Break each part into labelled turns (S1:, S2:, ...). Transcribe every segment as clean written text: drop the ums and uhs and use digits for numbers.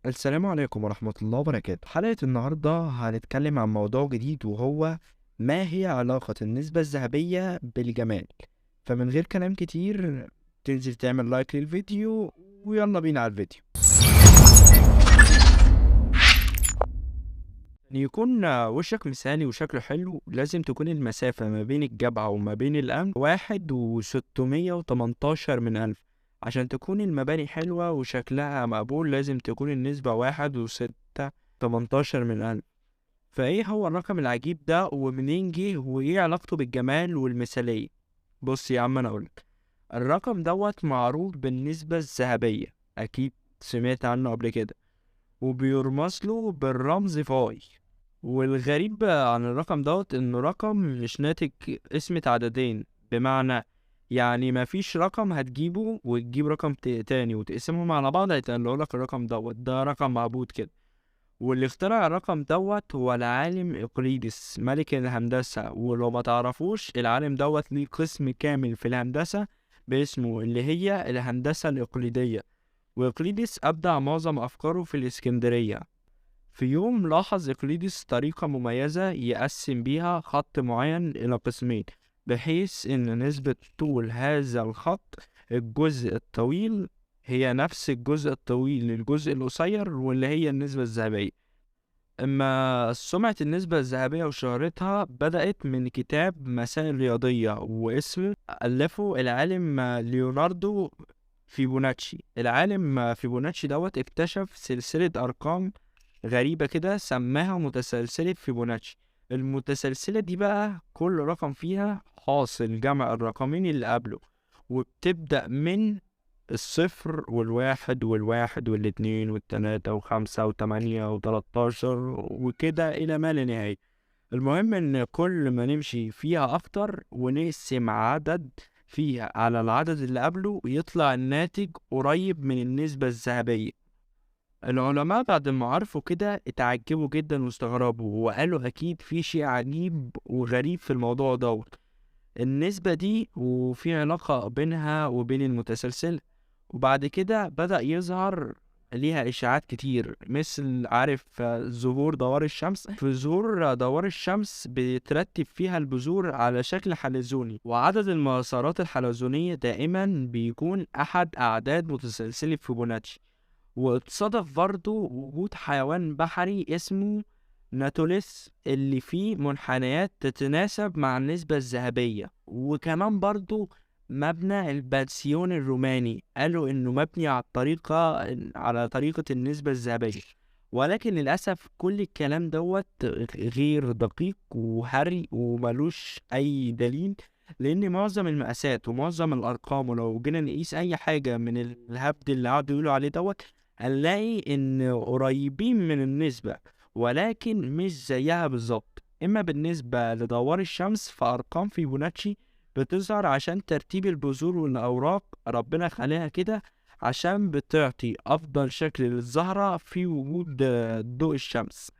S1: السلام عليكم ورحمة الله وبركاته. حلقة النهاردة هنتكلم عن موضوع جديد وهو ما هي علاقة النسبة الذهبية بالجمال. فمن غير كلام كتير تنزل تعمل لايك للفيديو ويلا بينا على الفيديو. عشان يكون وشك مثالي وشكله حلو لازم تكون المسافة ما بين الجبهة وما بين الأنف 1.618 من ألف. عشان تكون المباني حلوة وشكلها مقبول لازم تكون النسبة 1.618 من ألف. فايه هو الرقم العجيب ده ومنين جه وايه علاقته بالجمال والمثالية؟ بص يا عم انا اقولك. الرقم دوت معروف بالنسبة الذهبية، اكيد سمعت عنه قبل كده، وبيرمز له بالرمز فاي. والغريب عن الرقم دوت انه رقم مش ناتج اسمة عددين، بمعنى يعني مفيش رقم هتجيبه وتجيب رقم تاني وتقسمهم على بعض هيطلعولك الرقم دوت، ده رقم معبود كده. واللي اخترع الرقم دوت هو العالم إقليدس ملك الهندسة. ولو ما تعرفوش العالم دوت ليه قسم كامل في الهندسة باسمه اللي هي الهندسة الإقليدية. وإقليدس أبدع معظم أفكاره في الإسكندرية. في يوم لاحظ إقليدس طريقة مميزة يقسم بيها خط معين إلى قسمين، بحيث إن نسبة طول هذا الخط الجزء الطويل هي نفس الجزء الطويل للجزء القصير، واللي هي النسبة الذهبية. أما سمعة النسبة الذهبية وشهرتها بدأت من كتاب مسائل رياضية واسمه ألفه العالم ليوناردو فيبوناتشي. العالم فيبوناتشي دوت اكتشف سلسلة أرقام غريبة كده سماها متسلسلة فيبوناتشي. المتسلسلة دي بقى كل رقم فيها حاصل جمع الرقمين اللي قبله، وبتبدأ من الصفر والواحد والواحد والاتنين والتلاتة وخمسة وتمانية وتلاتاشر وكده إلى ما لا نهاية. المهم إن كل ما نمشي فيها أكتر ونقسم عدد فيها على العدد اللي قبله يطلع الناتج قريب من النسبة الذهبية. العلماء بعد ما عرفوا كده اتعجبوا جدا واستغربوا وقالوا أكيد في شيء عجيب وغريب في الموضوع دوت، النسبة دي وفي علاقة بينها وبين المتسلسل. وبعد كده بدأ يظهر ليها إشاعات كتير، مثل عارف ظهور دوار الشمس. في ظهور دوار الشمس بيترتب فيها البذور على شكل حلزوني، وعدد المسارات الحلزونية دائما بيكون أحد أعداد متسلسلة فيبوناتشي. واتصادف برضه وجود حيوان بحري اسمه ناتوليس اللي فيه منحنيات تتناسب مع النسبة الذهبية. وكمان برضو مبنى البنسيون الروماني قالوا انه مبني على طريقة النسبة الذهبية. ولكن للأسف كل الكلام دوت غير دقيق وهري وملوش أي دليل، لأن معظم المقاسات ومعظم الأرقام ولو جينا نقيس أي حاجة من الهبد اللي قعدوا يقولوا عليه دوت هنلاقي إن قريبين من النسبة، ولكن مش زيها بالظبط. اما بالنسبة لدوار الشمس فارقام فيبوناتشي بتظهر عشان ترتيب البذور والاوراق ربنا خليها كده، عشان بتعطي افضل شكل للزهرة في وجود ضوء الشمس.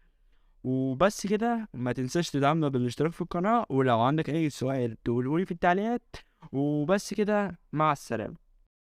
S1: وبس كده، ما تنساش تدعمنا بالاشتراك في القناة، ولو عندك اي سؤال تقولولي في التعليقات. وبس كده، مع السلامة.